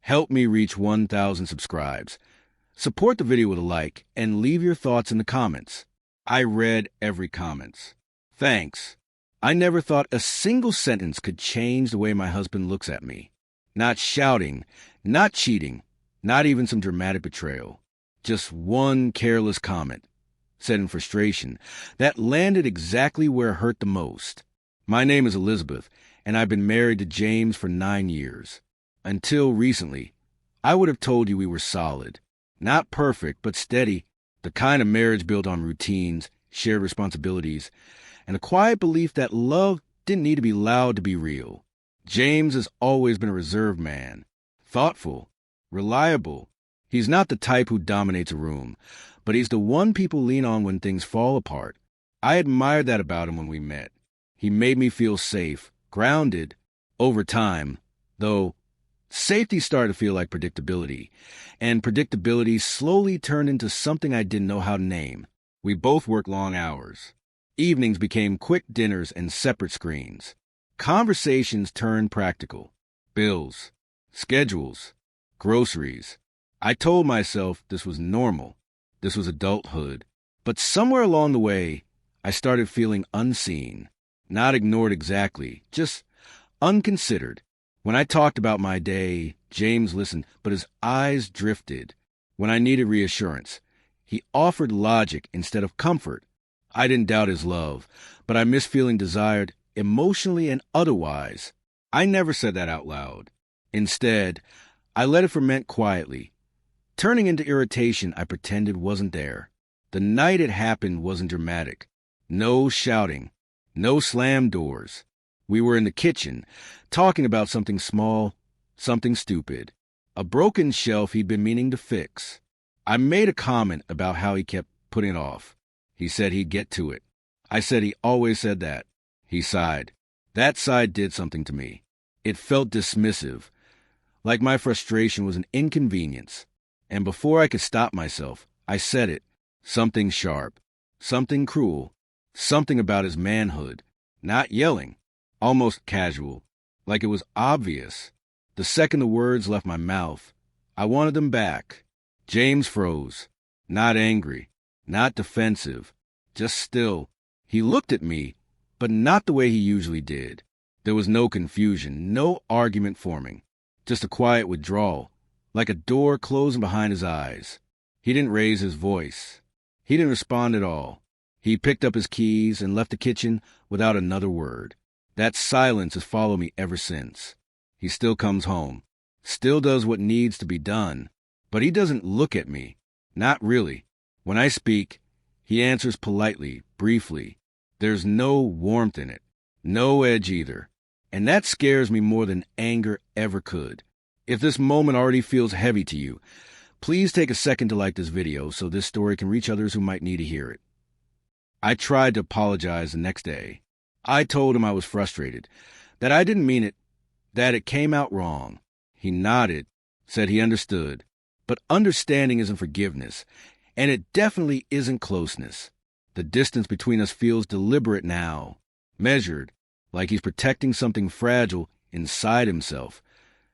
Help me reach 1,000 subscribes. Support the video with a like and leave your thoughts in the comments. I read every comment. Thanks. I never thought a single sentence could change the way my husband looks at me. Not shouting, not cheating, not even some dramatic betrayal. Just one careless comment, said in frustration, that landed exactly where it hurt the most. My name is Elizabeth, and I've been married to James for 9 years. Until recently, I would have told you we were solid. Not perfect, but steady. The kind of marriage built on routines, shared responsibilities, and a quiet belief that love didn't need to be loud to be real. James has always been a reserved man. Thoughtful, reliable. He's not the type who dominates a room, but he's the one people lean on when things fall apart. I admired that about him when we met. He made me feel safe, grounded. Over time, though, safety started to feel like predictability, and predictability slowly turned into something I didn't know how to name. We both worked long hours. Evenings became quick dinners and separate screens. Conversations turned practical. Bills, schedules, groceries. I told myself this was normal. This was adulthood. But somewhere along the way, I started feeling unseen. Not ignored exactly, just unconsidered. When I talked about my day, James listened, but his eyes drifted. When I needed reassurance, he offered logic instead of comfort. I didn't doubt his love, but I missed feeling desired emotionally and otherwise. I never said that out loud. Instead, I let it ferment quietly. Turning into irritation I pretended wasn't there. The night it happened wasn't dramatic. No shouting. No slam doors. We were in the kitchen, talking about something small, something stupid. A broken shelf he'd been meaning to fix. I made a comment about how he kept putting it off. He said he'd get to it. I said he always said that. He sighed. That sigh did something to me. It felt dismissive, like my frustration was an inconvenience. And before I could stop myself, I said it. Something sharp, something cruel, something about his manhood. Not yelling, almost casual, like it was obvious. The second the words left my mouth, I wanted them back. James froze, not angry, not defensive, just still. He looked at me, but not the way he usually did. There was no confusion, no argument forming, just a quiet withdrawal, like a door closing behind his eyes. He didn't raise his voice. He didn't respond at all. He picked up his keys and left the kitchen without another word. That silence has followed me ever since. He still comes home, still does what needs to be done, but he doesn't look at me. Not really. When I speak, he answers politely, briefly. There's no warmth in it, no edge either. And that scares me more than anger ever could. If this moment already feels heavy to you, please take a second to like this video so this story can reach others who might need to hear it. I tried to apologize the next day. I told him I was frustrated, that I didn't mean it, that it came out wrong. He nodded, said he understood. But understanding isn't forgiveness, and it definitely isn't closeness. The distance between us feels deliberate now, measured, like he's protecting something fragile inside himself.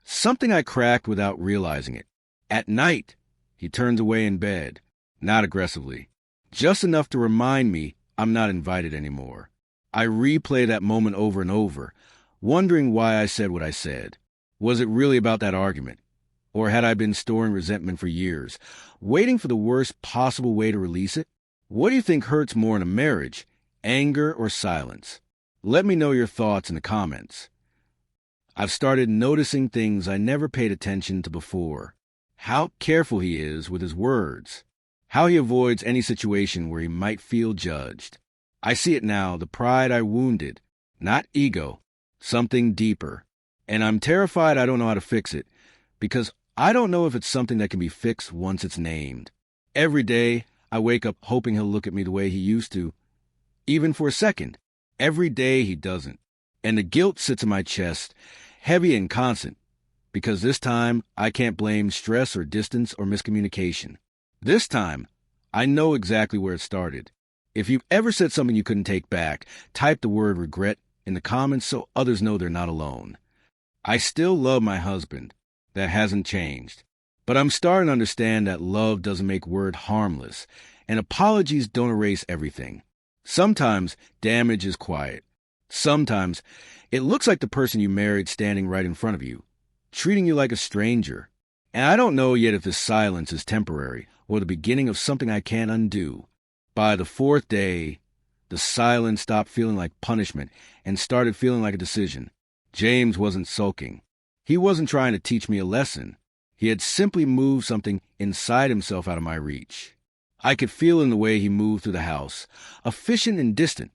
Something I cracked without realizing it. At night, he turns away in bed, not aggressively, just enough to remind me I'm not invited anymore. I replay that moment over and over, wondering why I said what I said. Was it really about that argument? Or had I been storing resentment for years, waiting for the worst possible way to release it? What do you think hurts more in a marriage, anger or silence? Let me know your thoughts in the comments. I've started noticing things I never paid attention to before. How careful he is with his words. How he avoids any situation where he might feel judged. I see it now, the pride I wounded. Not ego, something deeper. And I'm terrified I don't know how to fix it, because I don't know if it's something that can be fixed once it's named. Every day, I wake up hoping he'll look at me the way he used to, even for a second. Every day he doesn't. And the guilt sits in my chest, heavy and constant, because this time I can't blame stress or distance or miscommunication. This time, I know exactly where it started. If you've ever said something you couldn't take back, type the word regret in the comments so others know they're not alone. I still love my husband, That hasn't changed. But I'm starting to understand that love doesn't make word harmless, and apologies don't erase everything. Sometimes damage is quiet. Sometimes it looks like the person you married standing right in front of you, treating you like a stranger. And I don't know yet if this silence is temporary or the beginning of something I can't undo. By the fourth day, the silence stopped feeling like punishment and started feeling like a decision. James wasn't sulking. He wasn't trying to teach me a lesson. He had simply moved something inside himself out of my reach. I could feel in the way he moved through the house, efficient and distant,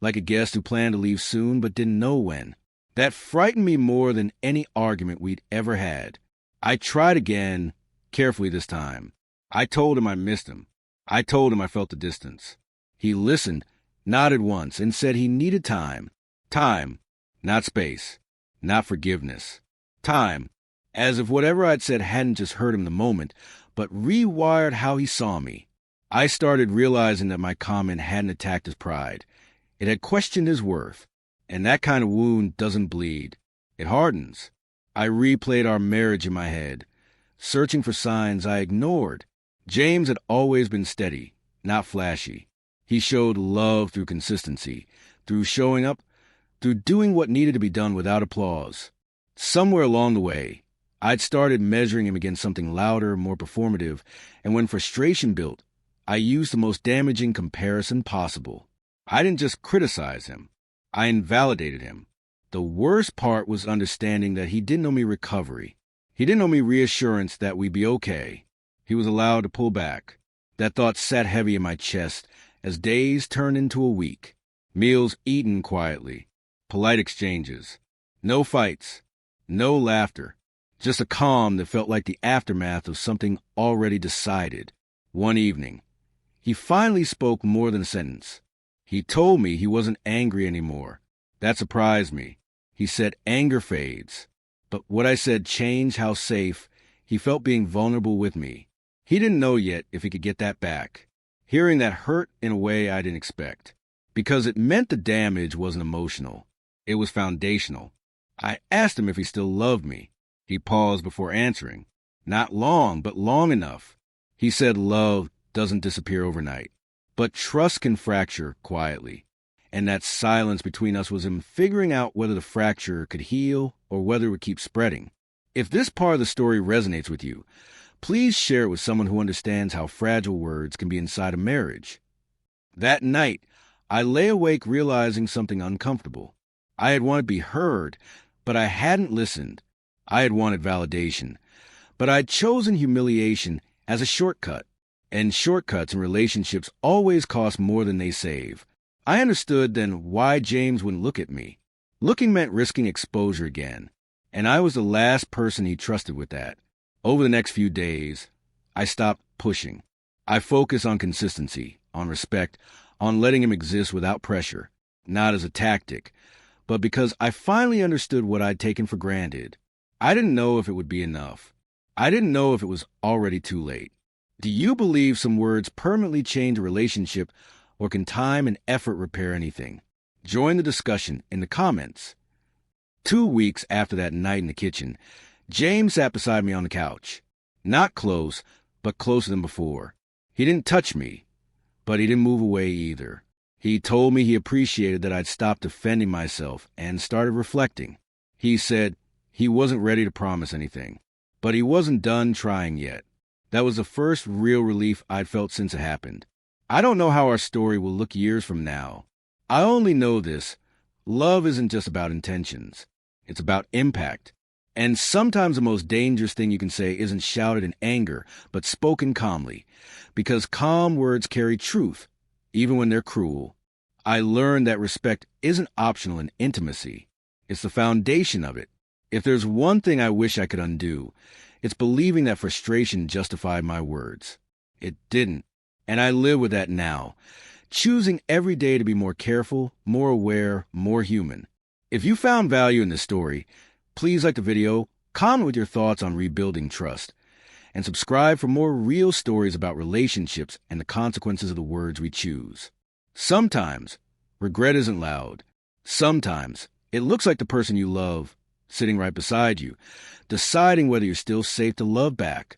like a guest who planned to leave soon but didn't know when. That frightened me more than any argument we'd ever had. I tried again, carefully this time. I told him I missed him. I told him I felt the distance. He listened, nodded once, and said he needed time. Time, not space, not forgiveness. Time, as if whatever I'd said hadn't just hurt him the moment, but rewired how he saw me. I started realizing that my comment hadn't attacked his pride. It had questioned his worth. And that kind of wound doesn't bleed. It hardens. I replayed our marriage in my head, searching for signs I ignored. James had always been steady, not flashy. He showed love through consistency, through showing up, through doing what needed to be done without applause. Somewhere along the way, I'd started measuring him against something louder, more performative, and when frustration built, I used the most damaging comparison possible. I didn't just criticize him. I invalidated him. The worst part was understanding that he didn't know me recovery. He didn't know me reassurance that we'd be okay. He was allowed to pull back. That thought sat heavy in my chest as days turned into a week. Meals eaten quietly. Polite exchanges. No fights. No laughter. Just a calm that felt like the aftermath of something already decided. One evening, he finally spoke more than a sentence. He told me he wasn't angry anymore. That surprised me. He said anger fades. But what I said changed how safe he felt being vulnerable with me. He didn't know yet if he could get that back. Hearing that hurt in a way I didn't expect. Because it meant the damage wasn't emotional. It was foundational. I asked him if he still loved me. He paused before answering. Not long, but long enough. He said love doesn't disappear overnight. But trust can fracture quietly. And that silence between us was him figuring out whether the fracture could heal or whether it would keep spreading. If this part of the story resonates with you, please share it with someone who understands how fragile words can be inside a marriage. That night, I lay awake realizing something uncomfortable. I had wanted to be heard, but I hadn't listened. I had wanted validation, but I'd chosen humiliation as a shortcut. And shortcuts in relationships always cost more than they save. I understood then why James wouldn't look at me. Looking meant risking exposure again, and I was the last person he trusted with that. Over the next few days, I stopped pushing. I focused on consistency, on respect, on letting him exist without pressure, not as a tactic, but because I finally understood what I'd taken for granted. I didn't know if it would be enough. I didn't know if it was already too late. Do you believe some words permanently change a relationship, or can time and effort repair anything? Join the discussion in the comments. 2 weeks after that night in the kitchen, James sat beside me on the couch. Not close, but closer than before. He didn't touch me, but he didn't move away either. He told me he appreciated that I'd stopped defending myself and started reflecting. He said he wasn't ready to promise anything, but he wasn't done trying yet. That was the first real relief I'd felt since it happened. I don't know how our story will look years from now. I only know this. Love isn't just about intentions. It's about impact. And sometimes the most dangerous thing you can say isn't shouted in anger, but spoken calmly. Because calm words carry truth, even when they're cruel. I learned that respect isn't optional in intimacy. It's the foundation of it. If there's one thing I wish I could undo, it's believing that frustration justified my words. It didn't. And I live with that now, choosing every day to be more careful, more aware, more human. If you found value in this story, please like the video, comment with your thoughts on rebuilding trust, and subscribe for more real stories about relationships and the consequences of the words we choose. Sometimes, regret isn't loud. Sometimes, it looks like the person you love sitting right beside you, deciding whether you're still safe to love back,